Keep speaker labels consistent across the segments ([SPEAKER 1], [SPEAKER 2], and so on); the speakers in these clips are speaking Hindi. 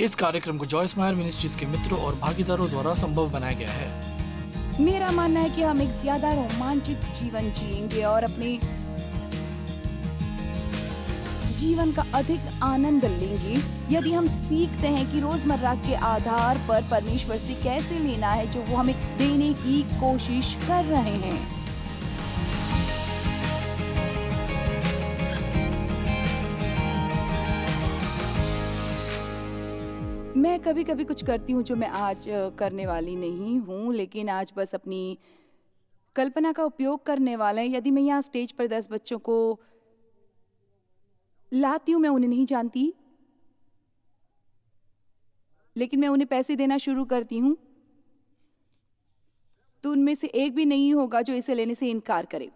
[SPEAKER 1] इस कार्यक्रम को जॉयस मायर मिनिस्ट्रीज के मित्रों और भागीदारों द्वारा संभव बनाया गया है।
[SPEAKER 2] मेरा मानना है कि हम एक ज्यादा रोमांचित जीवन जिएंगे और अपने जीवन का अधिक आनंद लेंगे यदि हम सीखते हैं कि रोजमर्रा के आधार पर परमेश्वर से कैसे लेना है जो वो हमें देने की कोशिश कर रहे हैं। मैं कभी कभी कुछ करती हूँ जो मैं आज करने वाली नहीं हूँ, लेकिन आज बस अपनी कल्पना का उपयोग करने वाला है। यदि मैं यहाँ स्टेज पर 10 बच्चों को लाती हूँ, मैं उन्हें नहीं जानती, लेकिन मैं उन्हें पैसे देना शुरू करती हूँ, तो उनमें से एक भी नहीं होगा जो इसे लेने से इनकार करे।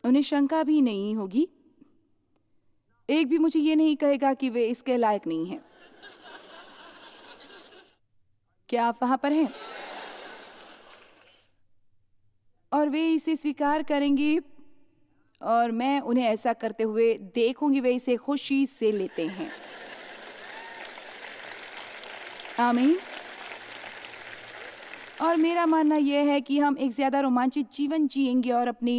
[SPEAKER 2] उन्हें शंका भी नहीं होगी, एक भी मुझे ये नहीं कहेगा कि वे इसके लायक नहीं हैं। क्या आप वहां पर हैं? और वे इसे स्वीकार करेंगे और मैं उन्हें ऐसा करते हुए देखूंगी, वे इसे खुशी से लेते हैं। आमीन। और मेरा मानना यह है कि हम एक ज्यादा रोमांचित जीवन जिएंगे और अपने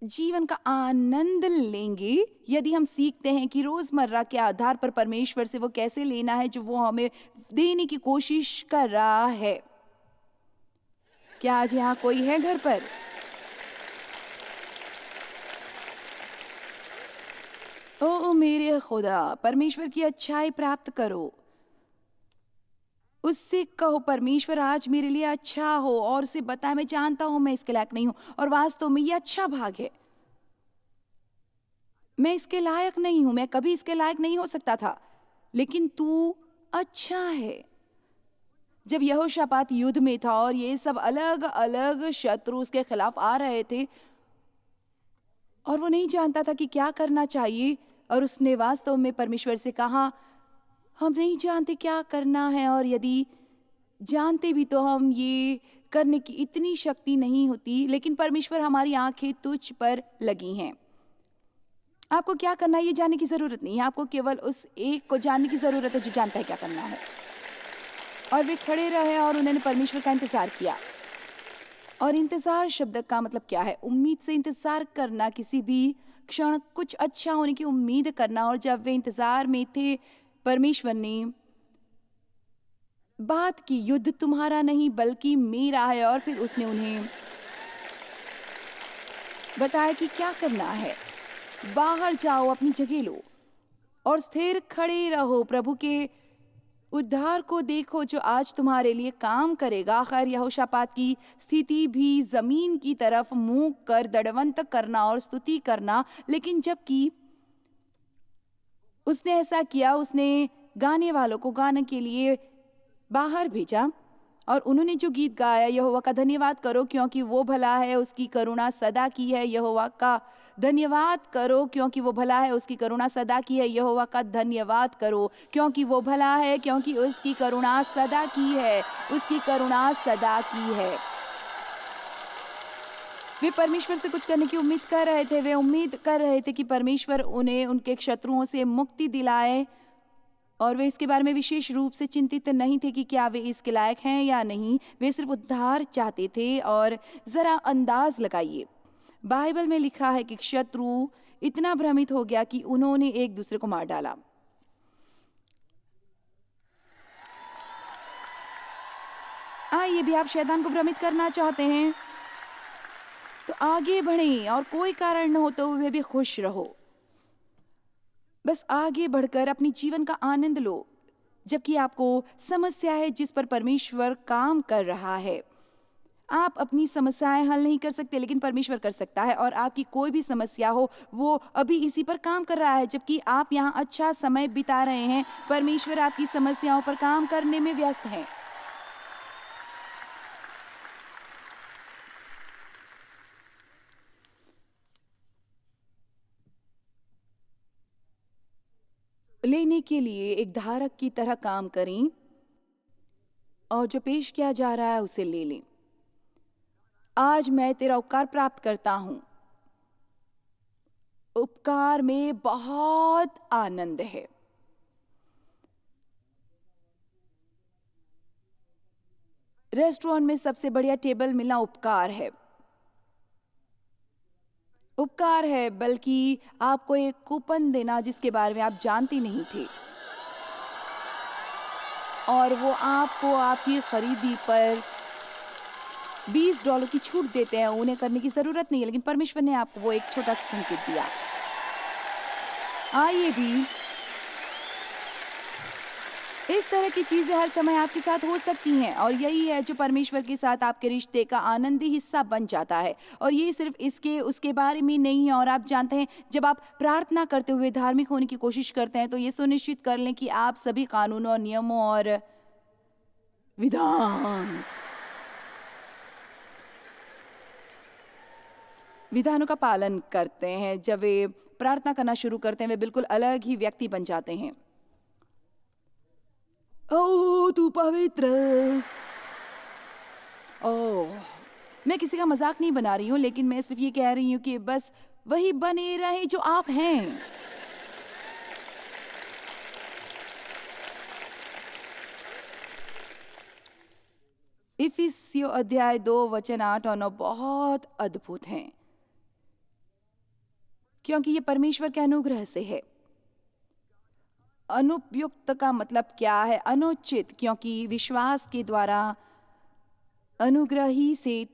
[SPEAKER 2] जीवन का आनंद लेंगे यदि हम सीखते हैं कि रोजमर्रा के आधार पर परमेश्वर से वो कैसे लेना है जो वो हमें देने की कोशिश कर रहा है। क्या आज यहाँ कोई है घर पर? ओ मेरे खुदा, परमेश्वर की अच्छाई प्राप्त करो। उससे कहो, परमेश्वर आज मेरे लिए अच्छा हो, और उसे बताए मैं जानता हूं मैं इसके लायक नहीं हूं और वास्तव में ये अच्छा भाग है। मैं इसके लायक नहीं हूं, मैं कभी इसके लायक नहीं हो सकता था, लेकिन तू अच्छा है। जब यहोशापात युद्ध में था और ये सब अलग अलग शत्रु उसके खिलाफ आ रहे थे और वो नहीं जानता था कि क्या करना चाहिए, और उसने वास्तव में परमेश्वर से कहा, हम नहीं जानते क्या करना है, और यदि जानते भी तो हम ये करने की इतनी शक्ति नहीं होती, लेकिन परमेश्वर हमारी आंखें तुझ पर लगी हैं। आपको क्या करना है ये जानने की जरूरत नहीं है, आपको केवल उस एक को जानने की जरूरत है जो जानता है क्या करना है। और वे खड़े रहे और उन्होंने परमेश्वर का इंतजार किया। और इंतजार शब्द का मतलब क्या है? उम्मीद से इंतजार करना, किसी भी क्षण कुछ अच्छा होने की उम्मीद करना। और जब वे इंतजार में थे, परमेश्वर ने बात की, युद्ध तुम्हारा नहीं बल्कि मेरा है। और फिर उसने उन्हें बताया कि क्या करना है। बाहर जाओ, अपनी जगह लो और स्थिर खड़े रहो, प्रभु के उद्धार को देखो जो आज तुम्हारे लिए काम करेगा। खैर, यहोशापात की स्थिति भी जमीन की तरफ मुंह कर दंडवत करना और स्तुति करना, लेकिन जबकि उसने ऐसा किया, उसने गाने वालों को गाने के लिए बाहर भेजा और उन्होंने जो गीत गाया, यहोवा का धन्यवाद करो क्योंकि वो भला है, उसकी करुणा सदा की है। यहोवा का धन्यवाद करो क्योंकि वो भला है, उसकी करुणा सदा की है। यहोवा का धन्यवाद करो क्योंकि वो भला है, क्योंकि उसकी करुणा सदा की है, उसकी करुणा सदा की है। वे परमेश्वर से कुछ करने की उम्मीद कर रहे थे। वे उम्मीद कर रहे थे कि परमेश्वर उन्हें उनके शत्रुओं से मुक्ति दिलाए, और वे इसके बारे में विशेष रूप से चिंतित नहीं थे कि क्या वे इसके लायक हैं या नहीं। वे सिर्फ उद्धार चाहते थे। और जरा अंदाज लगाइए, बाइबल में लिखा है कि शत्रु इतना भ्रमित हो गया कि उन्होंने एक दूसरे को मार डाला। ये भी आप शैतान को भ्रमित करना चाहते हैं तो आगे बढ़ें, और कोई कारण न हो तो वे भी खुश रहो। बस आगे बढ़कर अपनी जीवन का आनंद लो, जबकि आपको समस्या है जिस पर परमेश्वर काम कर रहा है। आप अपनी समस्याएं हल नहीं कर सकते, लेकिन परमेश्वर कर सकता है। और आपकी कोई भी समस्या हो, वो अभी इसी पर काम कर रहा है। जबकि आप यहाँ अच्छा समय बिता रहे हैं, परमेश्वर आपकी समस्याओं पर काम करने में व्यस्त है। लेने के लिए एक धारक की तरह काम करें और जो पेश किया जा रहा है उसे ले लें। आज मैं तेरा उपकार प्राप्त करता हूं उपकार में बहुत आनंद है। रेस्टोरेंट में सबसे बढ़िया टेबल मिलना उपकार है। उपकार है, बल्कि आपको एक कूपन देना जिसके बारे में आप जानती नहीं थे, और वो आपको आपकी खरीदी पर $20 की छूट देते हैं। उन्हें करने की जरूरत नहीं है, लेकिन परमेश्वर ने आपको वो एक छोटा सा संकेत दिया। आइए भी, इस तरह की चीजें हर समय आपके साथ हो सकती हैं, और यही है जो परमेश्वर के साथ आपके रिश्ते का आनंदी हिस्सा बन जाता है। और ये सिर्फ इसके उसके बारे में नहीं है। और आप जानते हैं, जब आप प्रार्थना करते हुए धार्मिक होने की कोशिश करते हैं, तो ये सुनिश्चित कर लें कि आप सभी कानूनों और नियमों और विधानों का पालन करते हैं। जब वे प्रार्थना करना शुरू करते हैं, वे बिल्कुल अलग ही व्यक्ति बन जाते हैं। ओ तू पवित्र। ओह, मैं किसी का मजाक नहीं बना रही हूँ, लेकिन मैं सिर्फ ये कह रही हूँ कि बस वही बने रहे जो आप हैं। इफिसियों अध्याय 2 वचन 8 और 9 बहुत अद्भुत हैं, क्योंकि ये परमेश्वर के अनुग्रह से है। अनुपयुक्त का मतलब क्या है? अनुचित, क्योंकि विश्वास के द्वारा अनुग्रह ही से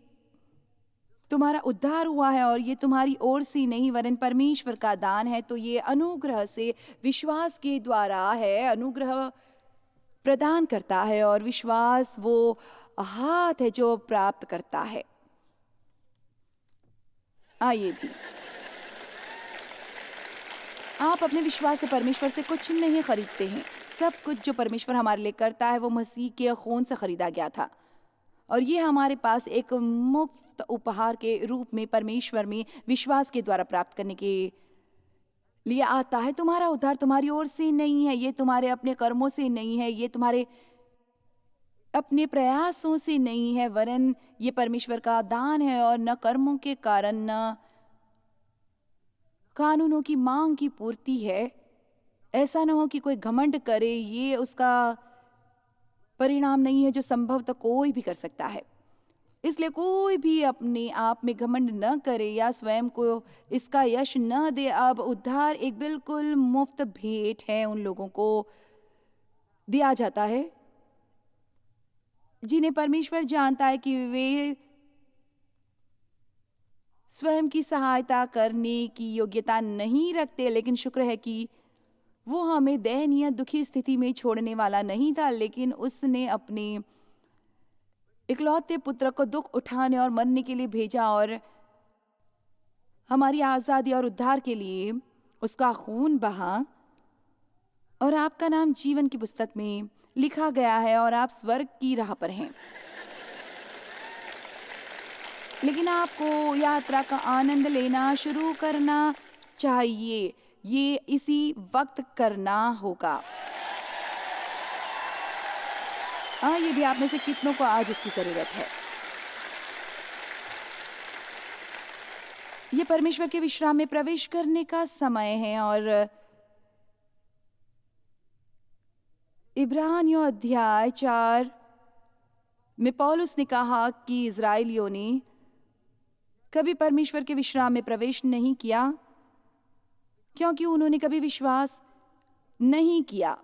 [SPEAKER 2] तुम्हारा उद्धार हुआ है, और ये तुम्हारी ओर से नहीं वरन परमेश्वर का दान है। तो ये अनुग्रह से विश्वास के द्वारा है। अनुग्रह प्रदान करता है, और विश्वास वो हाथ है जो प्राप्त करता है। आइए भी, आप अपने विश्वास से परमेश्वर से कुछ नहीं खरीदते हैं। सब कुछ जो परमेश्वर हमारे लिए करता है वो मसीह के खून से खरीदा गया था, और ये हमारे पास एक मुफ्त उपहार के रूप में परमेश्वर में विश्वास के द्वारा प्राप्त करने के लिए आता है। तुम्हारा उद्धार तुम्हारी ओर से नहीं है, ये तुम्हारे अपने कर्मों से नहीं है, ये तुम्हारे अपने प्रयासों से नहीं है, वरन ये परमेश्वर का दान है, और न कर्मों के कारण न कानूनों की मांग की पूर्ति है। ऐसा न हो कि कोई घमंड करे, ये उसका परिणाम नहीं है जो संभव तो कोई भी कर सकता है। इसलिए कोई भी अपने आप में घमंड न करे या स्वयं को इसका यश न दे। अब उद्धार एक बिल्कुल मुफ्त भेंट है, उन लोगों को दिया जाता है जिन्हें परमेश्वर जानता है कि वे स्वयं की सहायता करने की योग्यता नहीं रखते, लेकिन शुक्र है कि वो हमें दयनीय दुखी स्थिति में छोड़ने वाला नहीं था, लेकिन उसने अपने इकलौते पुत्र को दुख उठाने और मरने के लिए भेजा, और हमारी आज़ादी और उद्धार के लिए उसका खून बहा, और आपका नाम जीवन की पुस्तक में लिखा गया है, और आप स्वर्ग की राह पर हैं। लेकिन आपको यात्रा का आनंद लेना शुरू करना चाहिए। ये इसी वक्त करना होगा। ये भी आप में से कितनों को आज इसकी जरूरत है? ये परमेश्वर के विश्राम में प्रवेश करने का समय है, और इब्रानियों अध्याय 4 में पौलुस ने कहा कि इजराइलियों ने कभी परमेश्वर के विश्राम में प्रवेश नहीं किया, क्योंकि उन्होंने कभी विश्वास नहीं किया।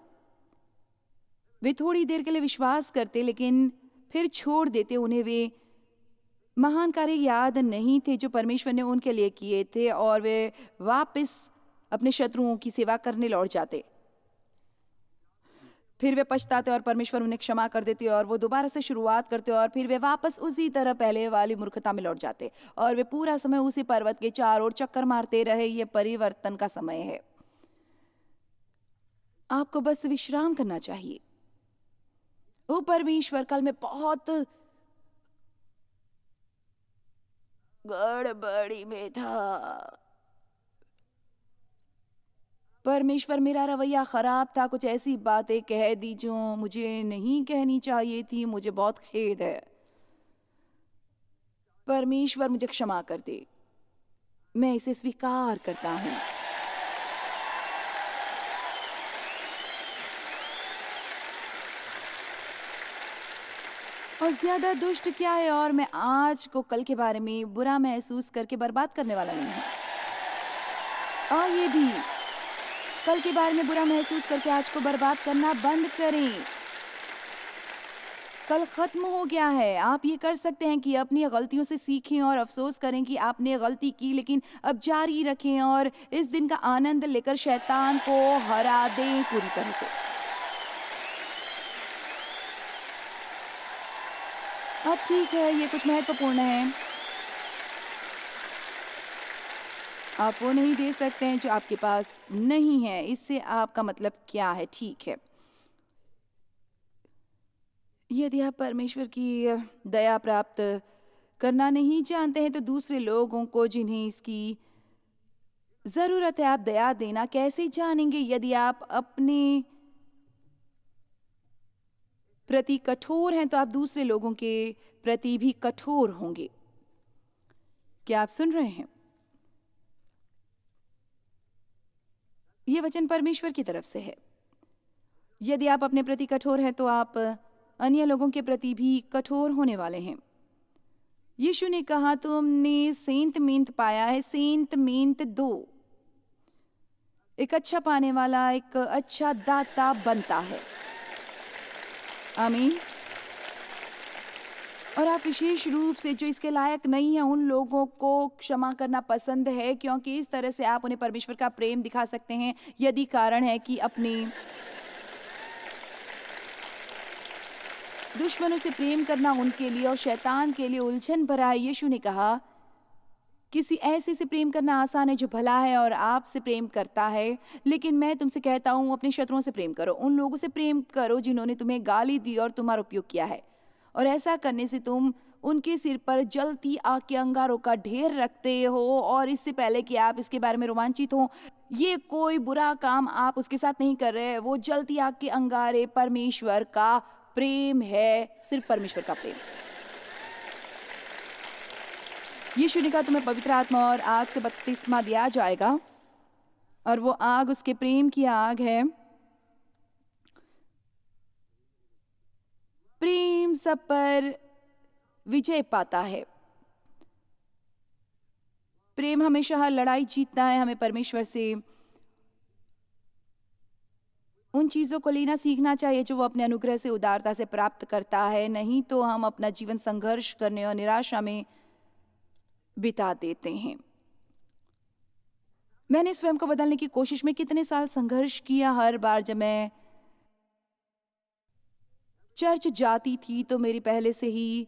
[SPEAKER 2] वे थोड़ी देर के लिए विश्वास करते, लेकिन फिर छोड़ देते। उन्हें वे महान कार्य याद नहीं थे जो परमेश्वर ने उनके लिए किए थे, और वे वापस अपने शत्रुओं की सेवा करने लौट जाते। फिर वे पछताते, और परमेश्वर उन्हें क्षमा कर देते, और वो दोबारा से शुरुआत करते, और फिर वे वापस उसी तरह पहले वाली मूर्खता में लौट जाते, और वे पूरा समय उसी पर्वत के चारों ओर चक्कर मारते रहे। ये परिवर्तन का समय है। आपको बस विश्राम करना चाहिए। वो परमेश्वर, कल मैं बहुत गड़बड़ी में था। परमेश्वर, मेरा रवैया खराब था, कुछ ऐसी बातें कह दी जो मुझे नहीं कहनी चाहिए थी, मुझे बहुत खेद है। परमेश्वर मुझे क्षमा कर दे, मैं इसे स्वीकार करता हूँ। और ज्यादा दुष्ट क्या है, और मैं आज को कल के बारे में बुरा महसूस करके बर्बाद करने वाला नहीं हूँ। और ये भी कल के बारे में बुरा महसूस करके आज को बर्बाद करना बंद करें। कल खत्म हो गया है। आप ये कर सकते हैं कि अपनी गलतियों से सीखें और अफसोस करें कि आपने गलती की, लेकिन अब जारी रखें और इस दिन का आनंद लेकर शैतान को हरा दें पूरी तरह से। अब ठीक है, ये कुछ महत्वपूर्ण है। आप वो नहीं दे सकते हैं जो आपके पास नहीं है। इससे आपका मतलब क्या है? ठीक है, यदि आप परमेश्वर की दया प्राप्त करना नहीं जानते हैं तो दूसरे लोगों को जिन्हें इसकी ज़रूरत है आप दया देना कैसे जानेंगे? यदि आप अपने प्रति कठोर हैं तो आप दूसरे लोगों के प्रति भी कठोर होंगे। क्या आप सुन रहे हैं? ये वचन परमेश्वर की तरफ से है। यदि आप अपने प्रति कठोर हैं तो आप अन्य लोगों के प्रति भी कठोर होने वाले हैं। यीशु ने कहा, तुमने सेंत मेंत पाया है, सेंत मेंत दो। एक अच्छा पाने वाला एक अच्छा दाता बनता है। आमीन। और आप विशेष रूप से जो इसके लायक नहीं है उन लोगों को क्षमा करना पसंद है, क्योंकि इस तरह से आप उन्हें परमेश्वर का प्रेम दिखा सकते हैं। यदि कारण है कि अपने दुश्मनों से प्रेम करना उनके लिए और शैतान के लिए उलझन भरा है। यीशु ने कहा, किसी ऐसे से प्रेम करना आसान है जो भला है और आपसे प्रेम करता है, लेकिन मैं तुमसे कहता हूँ अपने शत्रुओं से प्रेम करो। उन लोगों से प्रेम करो जिन्होंने तुम्हें गाली दी और तुम्हारा उपयोग किया है, और ऐसा करने से तुम उनके सिर पर जलती आग के अंगारों का ढेर रखते हो। और इससे पहले कि आप इसके बारे में रोमांचित हो, ये कोई बुरा काम आप उसके साथ नहीं कर रहे। वो जलती आग के अंगारे परमेश्वर का प्रेम है, सिर्फ परमेश्वर का प्रेम। यीशु ने कहा, तुम्हें पवित्र आत्मा और आग से बपतिस्मा दिया जाएगा, और वो आग उसके प्रेम की आग है। प्रेम सब पर विजय पाता है। प्रेम हमेशा हर लड़ाई जीतता है। हमें परमेश्वर से उन चीज़ों को लेना सीखना चाहिए जो वो अपने अनुग्रह से उदारता से प्राप्त करता है, नहीं तो हम अपना जीवन संघर्ष करने और निराशा में बिता देते हैं। मैंने स्वयं को बदलने की कोशिश में कितने साल संघर्ष किया। हर बार जब मैं चर्च जाती थी तो मेरी पहले से ही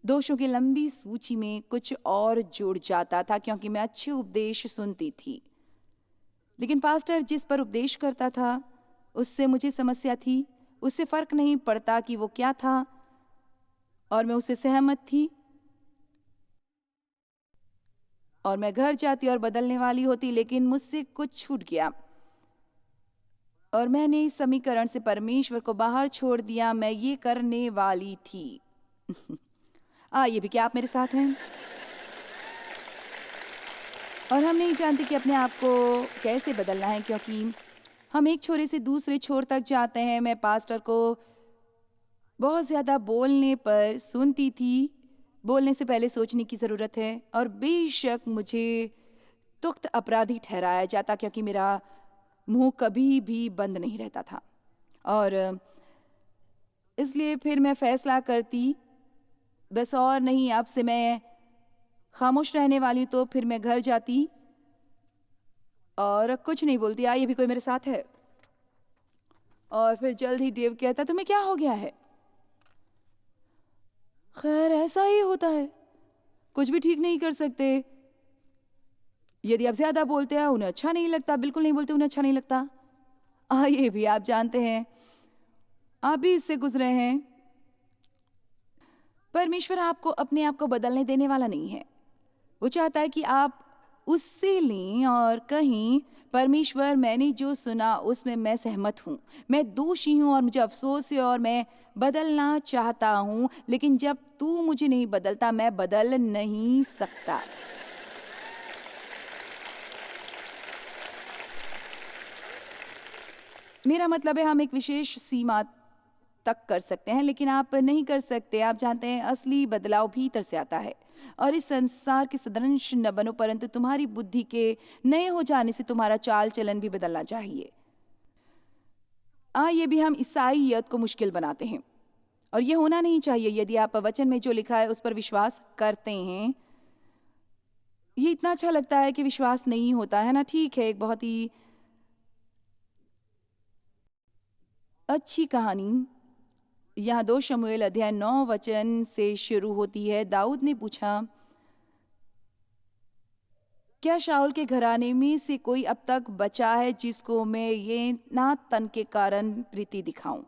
[SPEAKER 2] दोषों की लंबी सूची में कुछ और जुड़ जाता था, क्योंकि मैं अच्छे उपदेश सुनती थी, लेकिन पास्टर जिस पर उपदेश करता था उससे मुझे समस्या थी। उससे फर्क नहीं पड़ता कि वो क्या था, और मैं उससे सहमत थी। और मैं घर जाती और बदलने वाली होती, लेकिन मुझसे कुछ छूट गया और मैंने इस समीकरण से परमेश्वर को बाहर छोड़ दिया। मैं ये करने वाली थी। ये भी क्या आप मेरे साथ हैं? और हम नहीं जानते कि अपने आप को कैसे बदलना है, क्योंकि हम एक छोरे से दूसरे छोर तक जाते हैं। मैं पास्टर को बहुत ज़्यादा बोलने पर सुनती थी। बोलने से पहले सोचने की ज़रूरत है, और बेशक मुझे तुख्त अपराधी ठहराया जाता, क्योंकि मेरा मुंह कभी भी बंद नहीं रहता था। और इसलिए फिर मैं फैसला करती, बस और नहीं, अब से मैं खामोश रहने वाली। तो फिर मैं घर जाती और कुछ नहीं बोलती। ये भी कोई मेरे साथ है? और फिर जल्द ही डेव कहता, तुम्हें क्या हो गया है? खैर, ऐसा ही होता है, कुछ भी ठीक नहीं कर सकते। यदि आप ज्यादा बोलते हैं उन्हें अच्छा नहीं लगता, बिल्कुल नहीं बोलते उन्हें अच्छा नहीं लगता। ये भी आप जानते हैं, आप भी इससे गुजरे हैं। परमेश्वर आपको अपने आप को बदलने देने वाला नहीं है। वो चाहता है कि आप उससे लें और कहीं, परमेश्वर मैंने जो सुना उसमें मैं सहमत हूँ, मैं दोषी हूँ और मुझे अफसोस है और मैं बदलना चाहता हूँ, लेकिन जब तू मुझे नहीं बदलता मैं बदल नहीं सकता। मेरा मतलब है हम एक विशेष सीमा तक कर सकते हैं, लेकिन आप नहीं कर सकते। आप जानते हैं असली बदलाव भीतर से आता है। और इस संसार के सदृश न बनो, परंतु तुम्हारी बुद्धि के नए हो जाने से तुम्हारा चाल चलन भी बदलना चाहिए। ये भी हम ईसाइयत को मुश्किल बनाते हैं, और ये होना नहीं चाहिए। यदि आप वचन में जो लिखा है उस पर विश्वास करते हैं, ये इतना अच्छा लगता है कि विश्वास नहीं होता है ना। ठीक है, एक बहुत ही अच्छी कहानी यहाँ 2 शमूएल अध्याय 9 वचन से शुरू होती है। दाऊद ने पूछा, क्या शाऊल के घराने में से कोई अब तक बचा है जिसको मैं योनातन के कारण प्रीति दिखाऊं?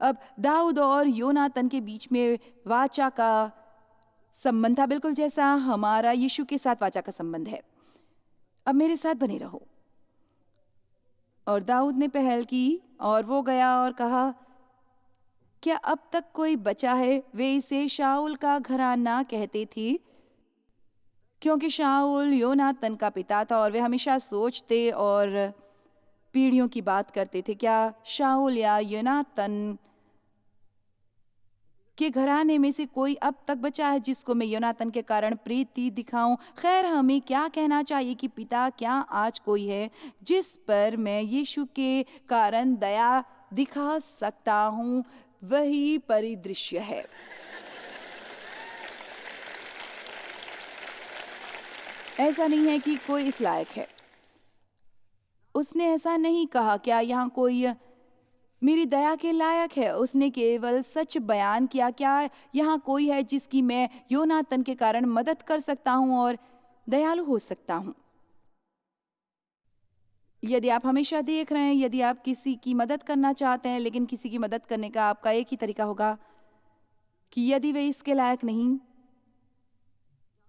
[SPEAKER 2] अब दाऊद और योनातन के बीच में वाचा का संबंध था, बिल्कुल जैसा हमारा यीशु के साथ वाचा का संबंध है। अब मेरे साथ बने रहो। और दाऊद ने पहल की और वो गया और कहा, क्या अब तक कोई बचा है? वे इसे शाऊल का घराना कहते थे, क्योंकि शाऊल योनातन का पिता था और वे हमेशा सोचते और पीढ़ियों की बात करते थे, क्या शाऊल या योनातन के घराने में से कोई अब तक बचा है जिसको मैं योनातन के कारण प्रीति दिखाऊं? खैर, हमें क्या कहना चाहिए कि पिता, क्या आज कोई है जिस पर मैं यीशु के कारण दया दिखा सकता हूं? वही परिदृश्य है। ऐसा नहीं है कि कोई इस लायक है। उसने ऐसा नहीं कहा, क्या यहाँ कोई मेरी दया के लायक है? उसने केवल सच बयान किया, क्या यहाँ कोई है जिसकी मैं योनातन के कारण मदद कर सकता हूँ और दयालु हो सकता हूँ? यदि आप हमेशा देख रहे हैं, यदि आप किसी की मदद करना चाहते हैं, लेकिन किसी की मदद करने का आपका एक ही तरीका होगा कि यदि वे इसके लायक नहीं,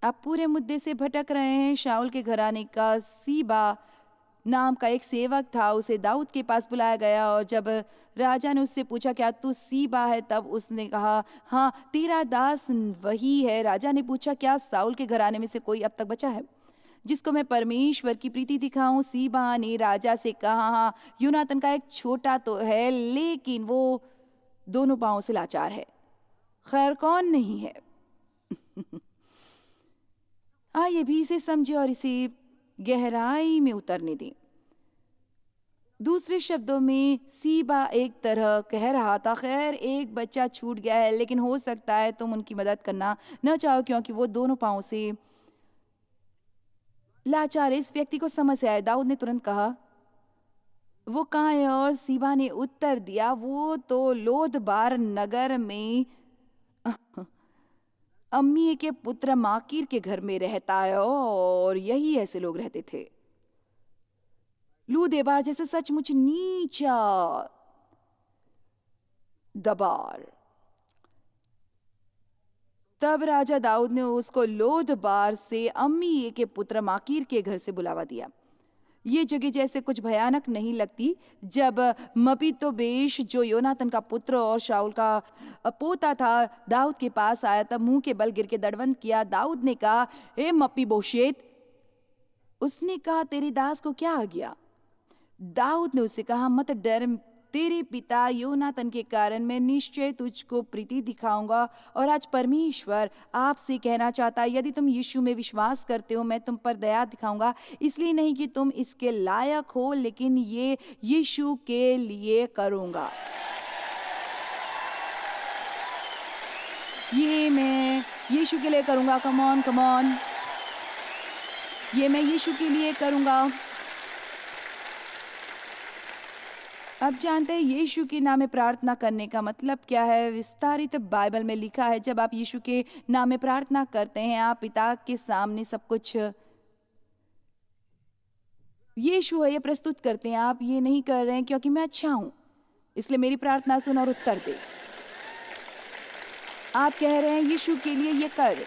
[SPEAKER 2] आप पूरे मुद्दे से भटक रहे हैं। शाऊल के घराने का सीबा नाम का एक सेवक था, उसे दाऊद के पास बुलाया गया और जब राजा ने उससे पूछा, क्या तू सीबा है? तब उसने कहा, हाँ, तेरा दास वही है। राजा ने पूछा, क्या साउल के घराने में से कोई अब तक बचा है जिसको मैं परमेश्वर की प्रीति दिखाऊं? सीबा ने राजा से कहा, हाँ, योनातन का एक छोटा तो है, लेकिन वो दोनों पांवों से लाचार है। खैर, कौन नहीं है? आइए भी इसे समझे और इसे गहराई में उतरने दें। दूसरे शब्दों में, सीबा एक तरह कह रहा था, खैर, एक बच्चा छूट गया है, लेकिन हो सकता है तुम उनकी मदद करना न चाहो क्योंकि वो दोनों पांवों से लाचार है। इस व्यक्ति को समस्या है। दाऊद ने तुरंत कहा, वो कहाँ है? और सीबा ने उत्तर दिया, वो तो लोदबार नगर में अम्मी के पुत्र माकीर के घर में रहता है, और यही ऐसे लोग रहते थे। लूदेबार जैसे सचमुच नीचा दबार। तब राजा दाऊद ने उसको लोदबार से अम्मी के पुत्र माकीर के घर से बुलावा दिया। ये जगह जैसे कुछ भयानक नहीं लगती? जब मपीतोबेश, जो योनातन का पुत्र और शाऊल का पोता था, दाऊद के पास आया, तब मुंह के बल गिर के दंडवत किया। दाऊद ने कहा, ए मपीबोशेत। उसने कहा, तेरे दास को क्या आ गया? दाऊद ने उससे कहा, मत डर, तेरे पिता योनातन के कारण मैं निश्चय तुझको प्रीति दिखाऊंगा। और आज परमेश्वर आपसे कहना चाहता है, यदि तुम यीशु में विश्वास करते हो, मैं तुम पर दया दिखाऊंगा। इसलिए नहीं कि तुम इसके लायक हो, लेकिन ये यीशु के लिए करूंगा। ये मैं यीशु के लिए करूंगा। Come on, come on. ये मैं यीशु के लिए करूंगा। अब जानते हैं यीशु के नाम में प्रार्थना करने का मतलब क्या है? विस्तारित बाइबल में लिखा है, जब आप यीशु के नाम में प्रार्थना करते हैं, आप पिता के सामने सब कुछ यीशु है ये प्रस्तुत करते हैं। आप ये नहीं कर रहे हैं क्योंकि मैं अच्छा हूं, इसलिए मेरी प्रार्थना सुन और उत्तर दे। आप कह रहे हैं यीशु के लिए ये कर।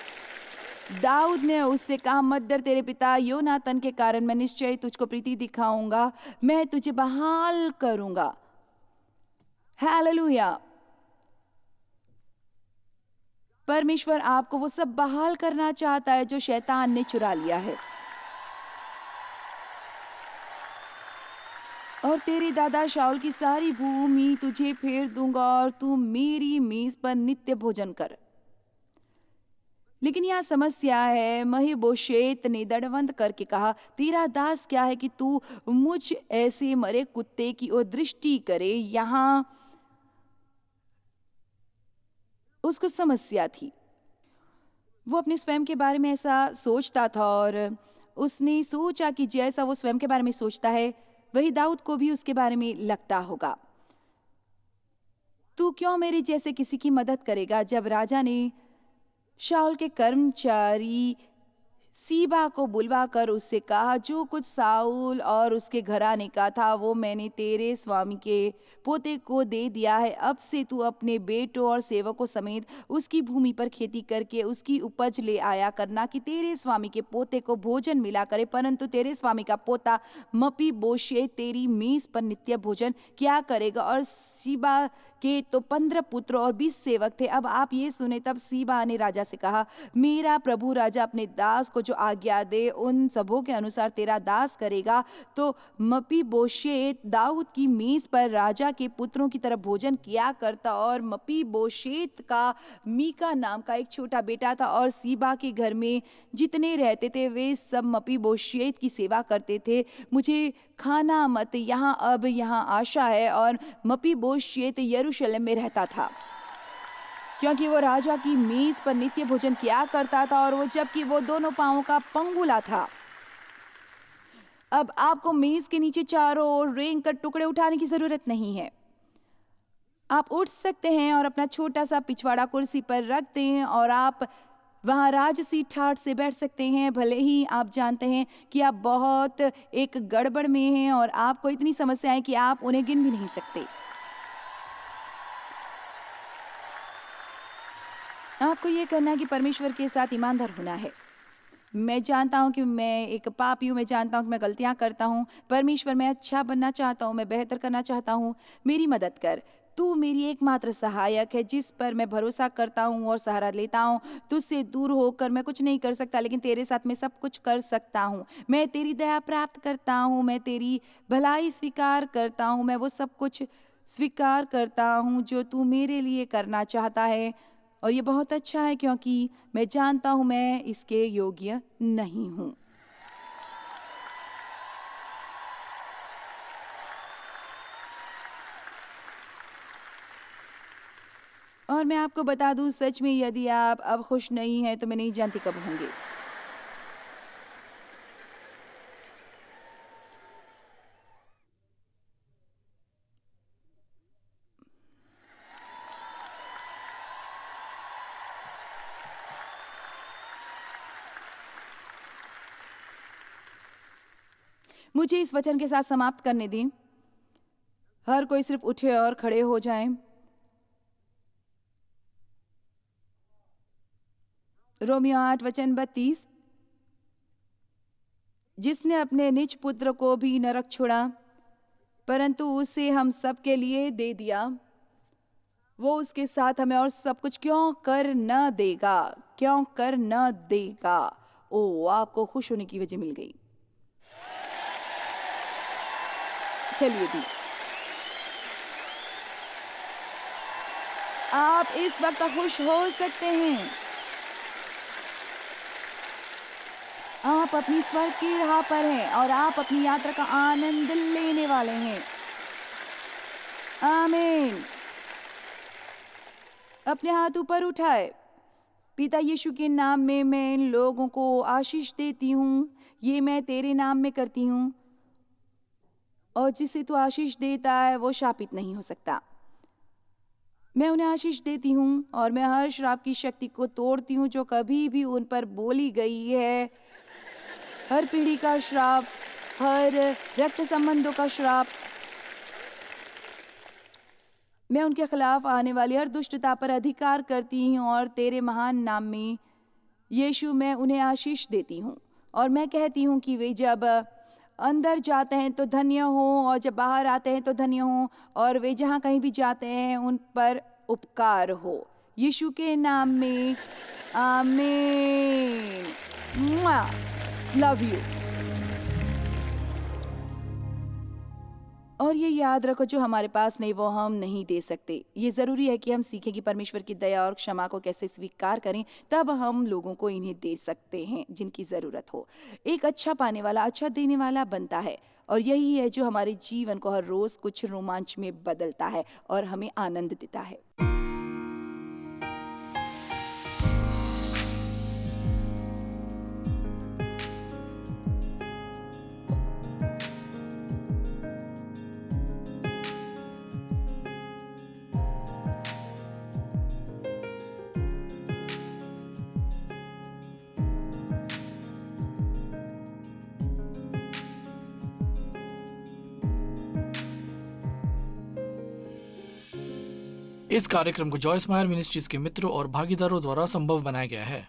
[SPEAKER 2] दाऊद ने उससे कहा, मत डर, तेरे पिता योनातन के कारण मैं निश्चय तुझको प्रीति दिखाऊंगा, मैं तुझे बहाल करूंगा। हालेलुया। परमेश्वर आपको वो सब बहाल करना चाहता है जो शैतान ने चुरा लिया है। और तेरे दादा शाऊल की सारी भूमि तुझे फेर दूंगा और तू मेरी मेज पर नित्य भोजन कर। लेकिन यहाँ समस्या है। महीबोशेत ने दंडवत करके कहा, तेरा दास क्या है कि तू मुझ ऐसे मरे कुत्ते की ओर दृष्टि करे। यहाँ उसको समस्या थी। वो अपने स्वयं के बारे में ऐसा सोचता था और उसने सोचा कि जैसा वो स्वयं के बारे में सोचता है वही दाऊद को भी उसके बारे में लगता होगा। तू क्यों मेरे जैसे किसी की मदद करेगा? जब राजा ने शाऊल के कर्मचारी सीबा को बुलवा कर उससे कहा, जो कुछ साउल और उसके घराने का था वो मैंने तेरे स्वामी के पोते को दे दिया है। अब से तू अपने बेटों और सेवकों समेत उसकी भूमि पर खेती करके उसकी उपज ले आया करना कि तेरे स्वामी के पोते को भोजन मिला करे। परंतु तेरे स्वामी का पोता मपीबोशेत तेरी मेज पर नित्य भोजन क्या करेगा? और सीबा के तो 15 पुत्र और 20 सेवक थे। अब आप ये सुने। तब सीबा ने राजा से कहा, मेरा प्रभु राजा अपने दास को जो आज्ञा दे उन सबों के अनुसार तेरा दास करेगा। तो मपीबोशेत दाऊद की मेज पर राजा के पुत्रों की तरह भोजन किया करता। और मपीबोशेत का मीका नाम का एक छोटा बेटा था और सीबा के घर में जितने रहते थे वे सब मपीबोशेत की सेवा करते थे। मुझे खाना मत, यहाँ आशा है। और मपीबोशेत यरूशलेम में रहता था क्योंकि वो राजा की मेज पर नित्य भोजन किया करता था और वो जबकि वो दोनों पांवों का पंगुला था। अब आपको मेज के नीचे चारों ओर रेंग कर टुकड़े उठाने की जरूरत नहीं है। आप उठ सकते हैं और अपना छोटा सा पिछवाड़ा कुर्सी पर रख दें और आप वहाँ राजसी ठाठ से बैठ सकते हैं। भले ही आप जानते हैं कि आप बहुत एक गड़बड़ में हैं और आपको इतनी समस्याएं कि आप उन्हें गिन भी नहीं सकते। आपको ये करना है कि परमेश्वर के साथ ईमानदार होना है। मैं जानता हूँ कि मैं एक पापी हूँ, मैं जानता हूँ कि मैं गलतियाँ करता हूँ। परमेश्वर, मैं अच्छा बनना चाहता हूँ, मैं बेहतर करना चाहता हूँ, मेरी मदद कर। तू मेरी एकमात्र सहायक है जिस पर मैं भरोसा करता हूँ और सहारा लेता हूँ। तुझसे दूर होकर मैं कुछ नहीं कर सकता, लेकिन तेरे साथ मैं सब कुछ कर सकता हूँ। मैं तेरी दया प्राप्त करता हूँ, मैं तेरी भलाई स्वीकार करता हूँ, मैं वो सब कुछ स्वीकार करता हूँ जो तू मेरे लिए करना चाहता है। और ये बहुत अच्छा है क्योंकि मैं जानता हूँ मैं इसके योग्य नहीं हूँ। और मैं आपको बता दूं, सच में यदि आप अब खुश नहीं हैं तो मैं नहीं जानती कब होंगे। मुझे इस वचन के साथ समाप्त करने दें। हर कोई सिर्फ उठे और खड़े हो जाए। रोमियो 8 वचन 32, जिसने अपने निज पुत्र को भी न रख छोड़ा परंतु उसे हम सब के लिए दे दिया, वो उसके साथ हमें और सब कुछ क्यों कर न देगा, क्यों कर न देगा। ओ, आपको खुश होने की वजह मिल गई। चलिए भी आप इस वक्त खुश हो सकते हैं। आप अपनी स्वर्ग की राह पर हैं और आप अपनी यात्रा का आनंद लेने वाले हैं। आमीन। अपने हाथ ऊपर उठाए। पिता यीशु के नाम में मैं इन लोगों को आशीष देती हूँ। ये मैं तेरे नाम में करती हूँ और जिसे तू आशीष देता है वो शापित नहीं हो सकता। मैं उन्हें आशीष देती हूँ और मैं हर श्राप की शक्ति को तोड़ती हूँ जो कभी भी उन पर बोली गई है। हर पीढ़ी का श्राप, हर रक्त संबंधों का श्राप, मैं उनके खिलाफ आने वाली हर दुष्टता पर अधिकार करती हूँ और तेरे महान नाम में यीशु मैं उन्हें आशीष देती हूँ। और मैं कहती हूँ कि वे जब अंदर जाते हैं तो धन्य हो और जब बाहर आते हैं तो धन्य हो और वे जहाँ कहीं भी जाते हैं उन पर उपकार हो। यीशु के नाम में आमीन। मुआ, लव यू। और ये याद रखो, जो हमारे पास नहीं वो हम नहीं दे सकते। ये ज़रूरी है कि हम सीखें कि परमेश्वर की दया और क्षमा को कैसे स्वीकार करें, तब हम लोगों को इन्हें दे सकते हैं जिनकी ज़रूरत हो। एक अच्छा पाने वाला अच्छा देने वाला बनता है, और यही है जो हमारे जीवन को हर रोज़ कुछ रोमांच में बदलता है और हमें आनंद देता है।
[SPEAKER 1] इस कार्यक्रम को जॉयस मायर मिनिस्ट्रीज के मित्रों और भागीदारों द्वारा संभव बनाया गया है।